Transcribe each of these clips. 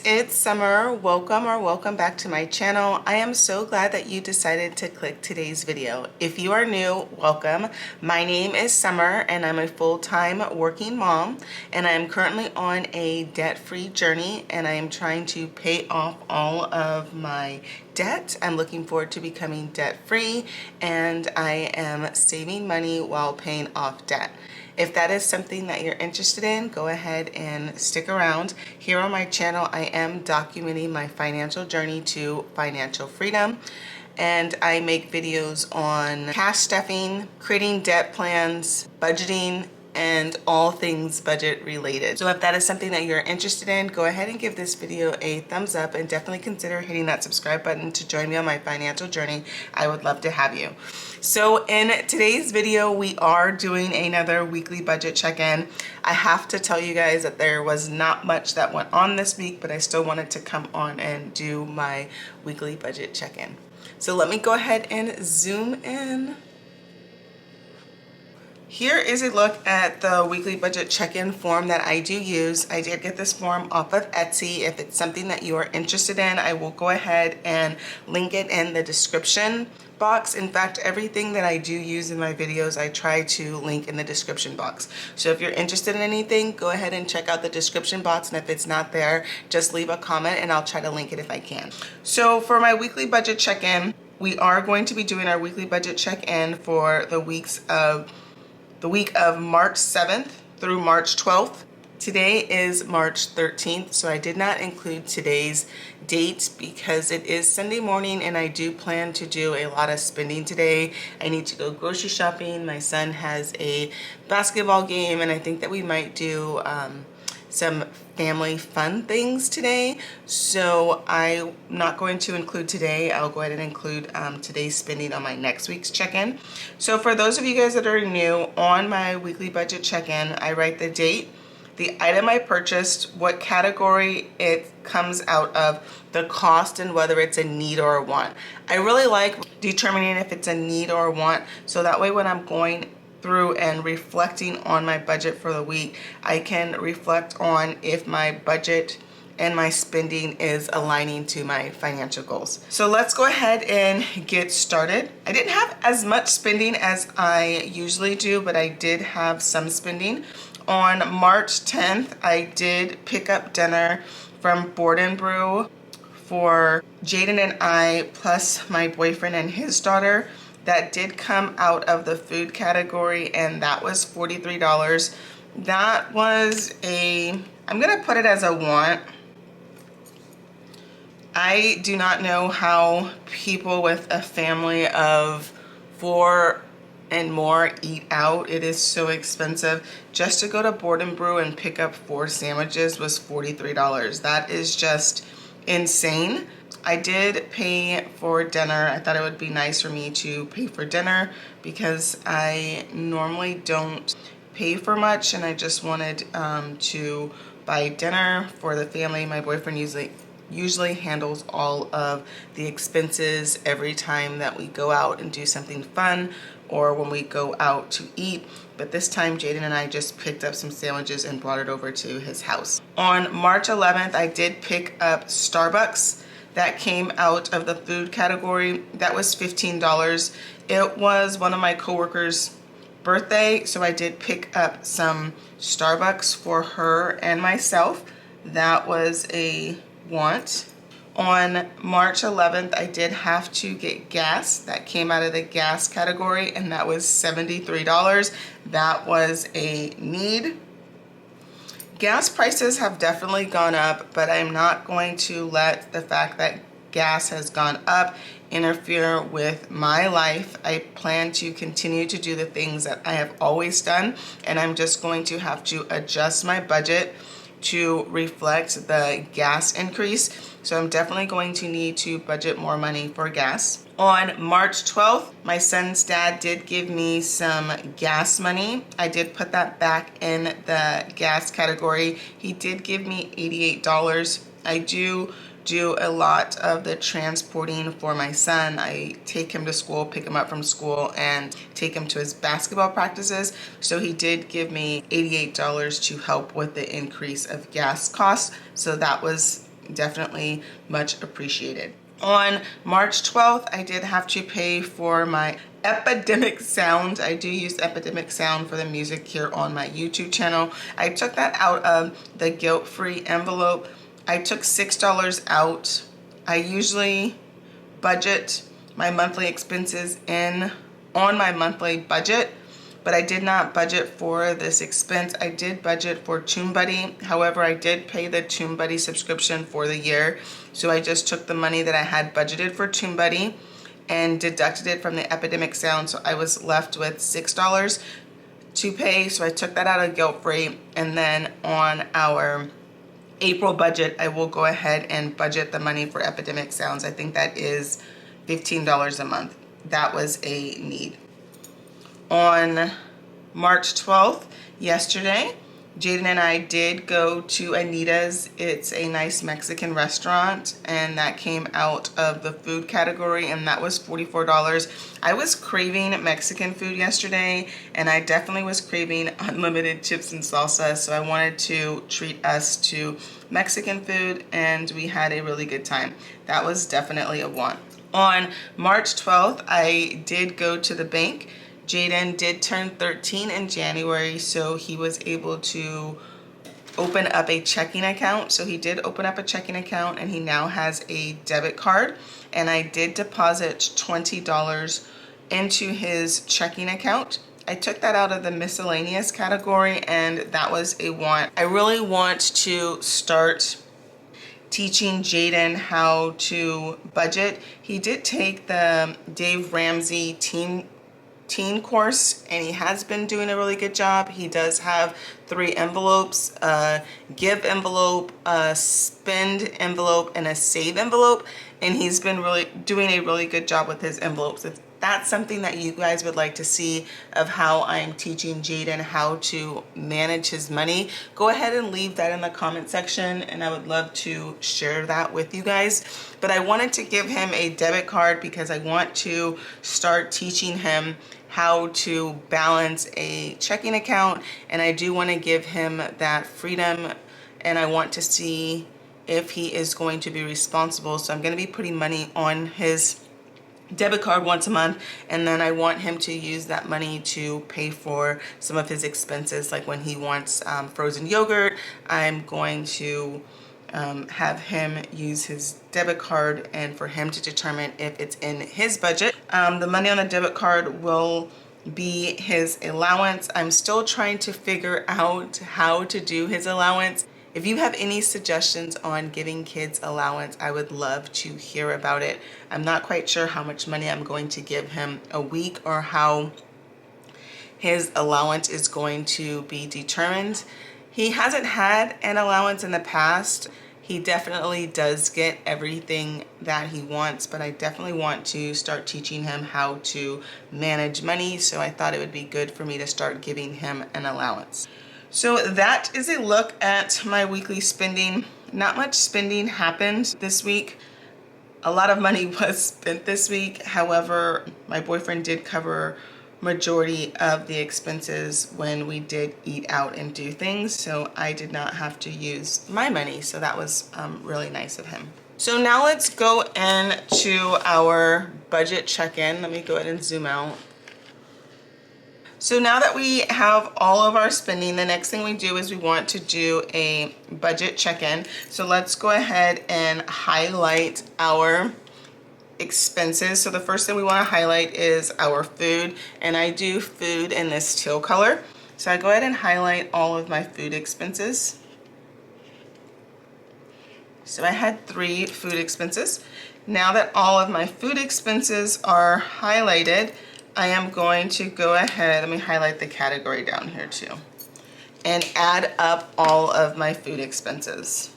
it's Summer. Welcome back to my channel. I am so glad that you decided to click today's video. If you are new, welcome. My name is Summer and I'm a full-time working mom, and I am currently on a debt-free journey, and I am trying to pay off all of my debt. I'm looking forward to becoming debt-free, and I am saving money while paying off debt. If that is something that you're interested in, go ahead and stick around. Here on my channel, I am documenting my financial journey to financial freedom, and I make videos on cash stuffing, creating debt plans, budgeting, and all things budget related. So if that is something that you're interested in, go ahead and give this video a thumbs up, and definitely consider hitting that subscribe button to join me on my financial journey. I would love to have you. So in today's video, we are doing another weekly budget check-in. I have to tell you guys that there was not much that went on this week, but I still wanted to come on and do my weekly budget check-in. So let me go ahead and zoom in. Here is a look at the weekly budget check-in form that I do use. I did get this form off of Etsy. If it's something that you are interested in, I will go ahead and link it in the description box. In fact, everything that I do use in my videos, I try to link in the description box. So if you're interested in anything, go ahead and check out the description box, and if it's not there, just leave a comment and I'll try to link it if I can. So for my weekly budget check-in, we are going to be doing our weekly budget check-in for the week of March 7th through March 12th. Today is March 13th, so I did not include today's date because it is Sunday morning and I do plan to do a lot of spending today. I need to go grocery shopping. My son has a basketball game, and I think that we might do some family fun things today. So I'm not going to include today. I'll go ahead and include today's spending on my next week's check-in. So for those of you guys that are new, on my weekly budget check-in, I write the date, the item I purchased, what category it comes out of, the cost, and whether it's a need or a want. I really like determining if it's a need or a want, so that way when I'm going through and reflecting on my budget for the week, I can reflect on if my budget and my spending is aligning to my financial goals. So let's go ahead and get started. I didn't have as much spending as I usually do, but I did have some spending. On March 10th, I did pick up dinner from Board and Brew for Jaden and I, plus my boyfriend and his daughter. That did come out of the food category, and that was $43. That was I'm gonna put it as a want. I do not know how people with a family of 4 and more eat out. It is so expensive. Just to go to Board and Brew and pick up 4 sandwiches was $43. That is just insane. I did pay for dinner. I thought it would be nice for me to pay for dinner because I normally don't pay for much, and I just wanted to buy dinner for the family. My boyfriend usually handles all of the expenses every time that we go out and do something fun or when we go out to eat. But this time Jaden and I just picked up some sandwiches and brought it over to his house. On March 11th, I did pick up Starbucks. That came out of the food category. That was $15. It was one of my coworkers' birthday, so I did pick up some Starbucks for her and myself. That was a want. On March 11th, I did have to get gas. That came out of the gas category, and that was $73. That was a need. Gas prices have definitely gone up, but I'm not going to let the fact that gas has gone up interfere with my life. I plan to continue to do the things that I have always done, and I'm just going to have to adjust my budget to reflect the gas increase. So I'm definitely going to need to budget more money for gas. On March 12th, my son's dad did give me some gas money. I did put that back in the gas category. He did give me $88. I do a lot of the transporting for my son. I take him to school, pick him up from school, and take him to his basketball practices. So he did give me $88 to help with the increase of gas costs. So that was definitely much appreciated. On March 12th, I did have to pay for my Epidemic Sound. I do use Epidemic Sound for the music here on my YouTube channel. I took that out of the guilt-free envelope. I took $6 out. I usually budget my monthly expenses in on my monthly budget, but I did not budget for this expense. I did budget for TuneBuddy. However, I did pay the TuneBuddy subscription for the year. So I just took the money that I had budgeted for TuneBuddy and deducted it from the Epidemic Sound. So I was left with $6 to pay. So I took that out of guilt-free. And then on our April budget, I will go ahead and budget the money for Epidemic Sounds. I think that is $15 a month. That was a need. On March 12th, yesterday, Jaden and I did go to Anita's. It's a nice Mexican restaurant, and that came out of the food category, and that was $44. I was craving Mexican food yesterday, and I definitely was craving unlimited chips and salsa, so I wanted to treat us to Mexican food, and we had a really good time. That was definitely a want. On March 12th, I did go to the bank. Jaden did turn 13 in January, so he was able to open up a checking account. So he did open up a checking account, and he now has a debit card. And I did deposit $20 into his checking account. I took that out of the miscellaneous category, and that was a want. I really want to start teaching Jaden how to budget. He did take the Dave Ramsey teen course, and he has been doing a really good job. He does have 3 envelopes, a give envelope, a spend envelope, and a save envelope, and he's been really doing a really good job with his envelopes. If that's something that you guys would like to see of how I'm teaching Jaden how to manage his money, go ahead and leave that in the comment section, and I would love to share that with you guys. But I wanted to give him a debit card because I want to start teaching him how to balance a checking account, and I do want to give him that freedom, and I want to see if he is going to be responsible. So I'm going to be putting money on his debit card once a month, and then I want him to use that money to pay for some of his expenses. Like when he wants frozen yogurt, I'm going to have him use his debit card, and for him to determine if it's in his budget. The money on the debit card will be his allowance. I'm still trying to figure out how to do his allowance. If you have any suggestions on giving kids allowance, I would love to hear about it. I'm not quite sure how much money I'm going to give him a week or how his allowance is going to be determined. He hasn't had an allowance in the past. He definitely does get everything that he wants, but I definitely want to start teaching him how to manage money, so I thought it would be good for me to start giving him an allowance. So that is a look at my weekly spending. Not much spending happened this week. A lot of money was spent this week. However, my boyfriend did cover majority of the expenses when we did eat out and do things, so I did not have to use my money, so that was really nice of him. So now let's go into our budget check-in. Let me go ahead and zoom out. So now that we have all of our spending, the next thing we do is we want to do a budget check-in. So let's go ahead and highlight our expenses. So the first thing we want to highlight is our food, and I do food in this teal color. So I go ahead and highlight all of my food expenses. So I had 3 food expenses. Now that all of my food expenses are highlighted, I am going to go ahead, let me highlight the category down here too, and add up all of my food expenses.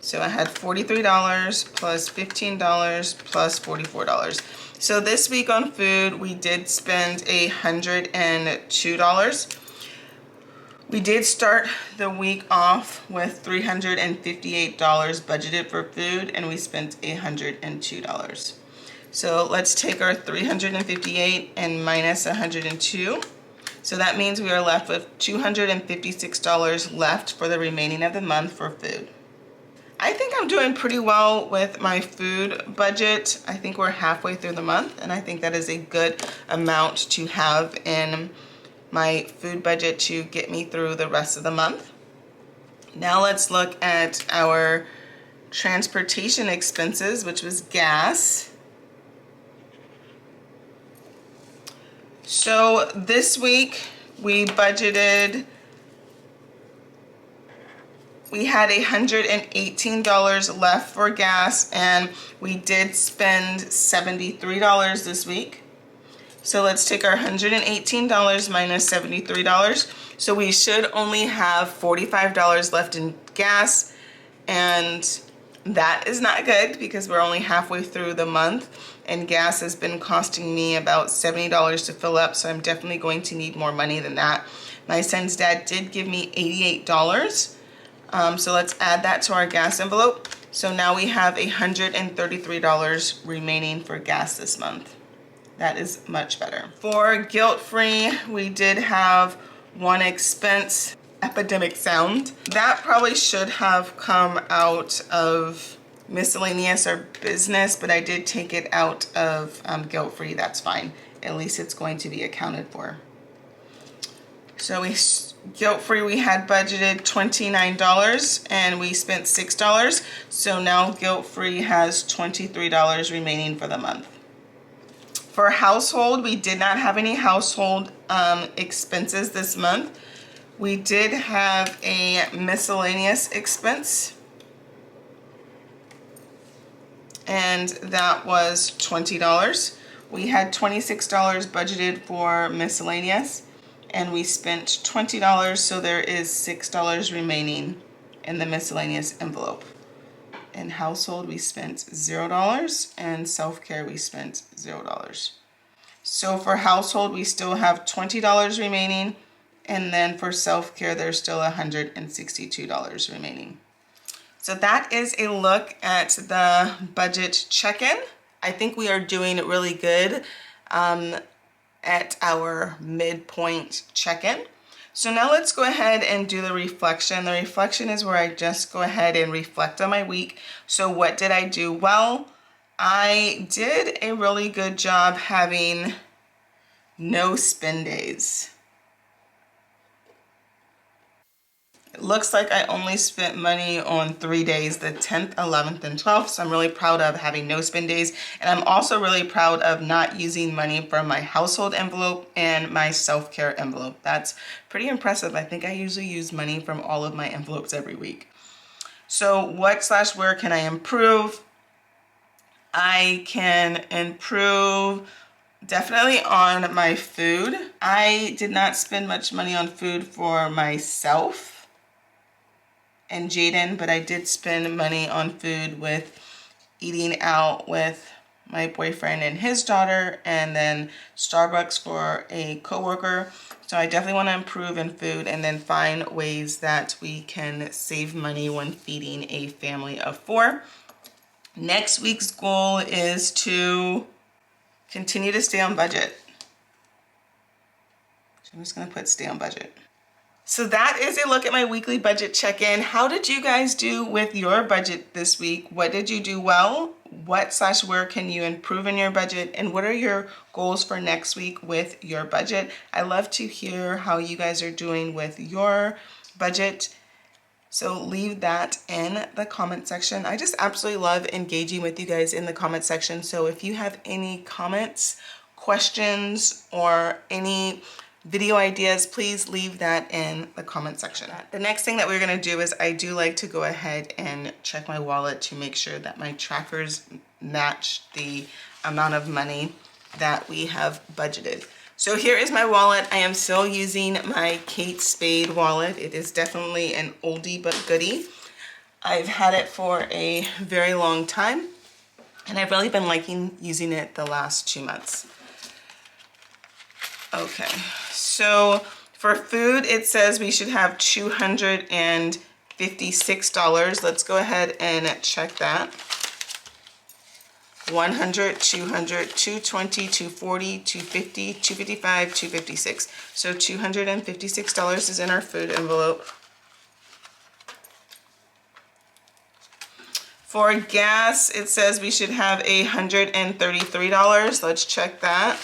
So I had $43 plus $15 plus $44. So this week on food, we did spend $102. We did start the week off with $358 budgeted for food, and we spent $102. So let's take our 358 and minus 102. So that means we are left with $256 left for the remaining of the month for food. I think I'm doing pretty well with my food budget. I think we're halfway through the month, and I think that is a good amount to have in my food budget to get me through the rest of the month. Now let's look at our transportation expenses, which was gas. So this week we budgeted, we had $118 left for gas, and we did spend $73 this week. So let's take our $118 minus $73. So we should only have $45 left in gas, and that is not good because we're only halfway through the month, and gas has been costing me about $70 to fill up, so I'm definitely going to need more money than that. My son's dad did give me $88, so let's add that to our gas envelope. So now we have $133 remaining for gas this month. That is much better. For guilt-free, we did have one expense, epidemic sound. That probably should have come out of miscellaneous or business, but I did take it out of guilt-free. That's fine. At least it's going to be accounted for. So guilt-free, we had budgeted $29 and we spent $6. So now guilt-free has $23 remaining for the month. For household, we did not have any household expenses this month. We did have a miscellaneous expense, and that was $20. We had $26 budgeted for miscellaneous, and we spent $20, so there is $6 remaining in the miscellaneous envelope. In household, we spent $0, and self-care, we spent $0. So for household, we still have $20 remaining, and then for self-care, there's still $162 remaining. So that is a look at the budget check-in. I think we are doing really good at our midpoint check-in. So now let's go ahead and do the reflection. The reflection is where I just go ahead and reflect on my week. So what did I do well? I did a really good job having no spend days. It looks like I only spent money on 3 days, the 10th, 11th, and 12th. So I'm really proud of having no spend days. And I'm also really proud of not using money from my household envelope and my self-care envelope. That's pretty impressive. I think I usually use money from all of my envelopes every week. So what/where can I improve? I can improve definitely on my food. I did not spend much money on food for myself and Jaden, but I did spend money on food with eating out with my boyfriend and his daughter, and then Starbucks for a coworker. So I definitely want to improve in food and then find ways that we can save money when feeding a family of 4. Next week's goal is to continue to stay on budget. So I'm just going to put stay on budget. So that is a look at my weekly budget check-in. How did you guys do with your budget this week? What did you do well? What/where can you improve in your budget? And what are your goals for next week with your budget? I love to hear how you guys are doing with your budget. So leave that in the comment section. I just absolutely love engaging with you guys in the comment section. So if you have any comments, questions, or any video ideas, please leave that in the comment section. The next thing that we're gonna do is I do like to go ahead and check my wallet to make sure that my trackers match the amount of money that we have budgeted. So here is my wallet. I am still using my Kate Spade wallet. It is definitely an oldie but goodie. I've had it for a very long time, and I've really been liking using it the last 2 months. Okay, so for food, it says we should have $256. Let's go ahead and check that. 100, 200, 220, 240, 250, 255, 256. So $256 is in our food envelope. For gas, it says we should have $133. Let's check that.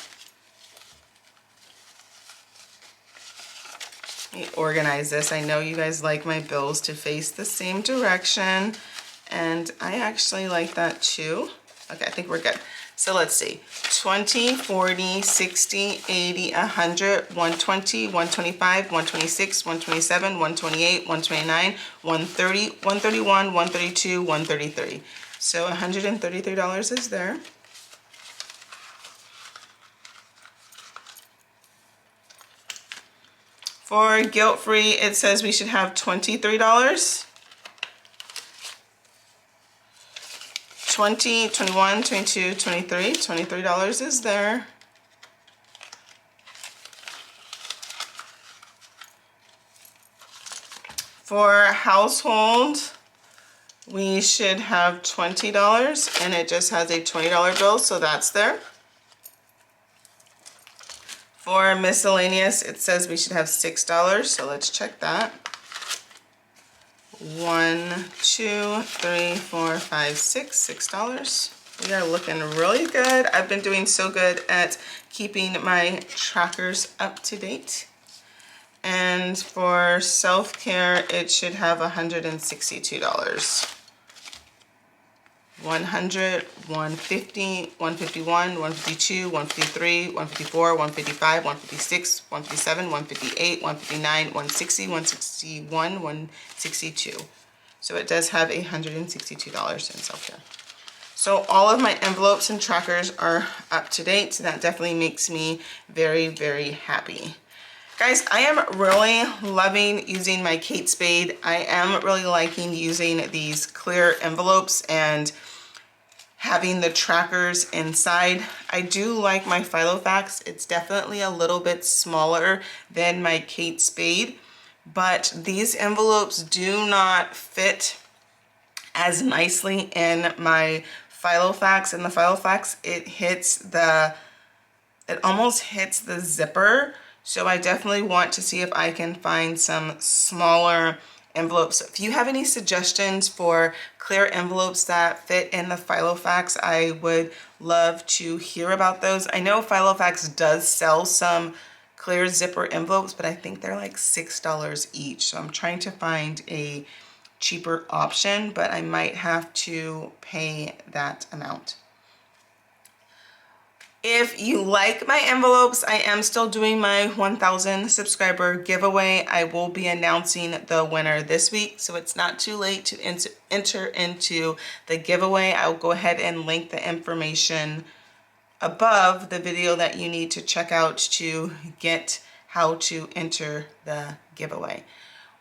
Let me organize this. I know you guys like my bills to face the same direction, and I actually like that too. Okay, I think we're good. So let's see. 20, 40, 60, 80, 100, 120, 125, 126, 127, 128, 129, 130, 131, 132, 133. So $133 is there. For guilt-free, it says we should have $23. 20, 21, 22, 23. $23 is there. For household, we should have $20, and it just has a $20 bill, so that's there. For miscellaneous, it says we should have $6, so let's check that. 1, 2, 3, 4, 5, 6, $6. We are looking really good. I've been doing so good at keeping my trackers up to date. And for self-care, it should have $162. 100, 150, 151, 152, 153, 154, 155, 156, 157, 158, 159, 160, 161, 162. So it does have $162 in self-care. So all of my envelopes and trackers are up to date. So that definitely makes me very, very happy. Guys, I am really loving using my Kate Spade. I am really liking using these clear envelopes and having the trackers inside. I do like my Filofax. It's definitely a little bit smaller than my Kate Spade, but these envelopes do not fit as nicely in my Filofax. In the Filofax, it almost hits the zipper. So I definitely want to see if I can find some smaller envelopes. If you have any suggestions for clear envelopes that fit in the Filofax, I would love to hear about those. I know Filofax does sell some clear zipper envelopes, but I think they're like $6 each. So I'm trying to find a cheaper option, but I might have to pay that amount. If you like my envelopes, I am still doing my 1,000 subscriber giveaway. I will be announcing the winner this week, so it's not too late to enter into the giveaway. I'll go ahead and link the information above the video that you need to check out to get how to enter the giveaway.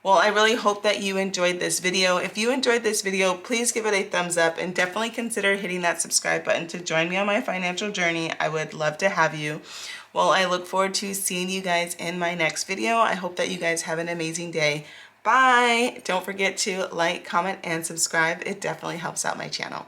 Well, I really hope that you enjoyed this video. If you enjoyed this video, please give it a thumbs up and definitely consider hitting that subscribe button to join me on my financial journey. I would love to have you. Well, I look forward to seeing you guys in my next video. I hope that you guys have an amazing day. Bye! Don't forget to like, comment, and subscribe. It definitely helps out my channel.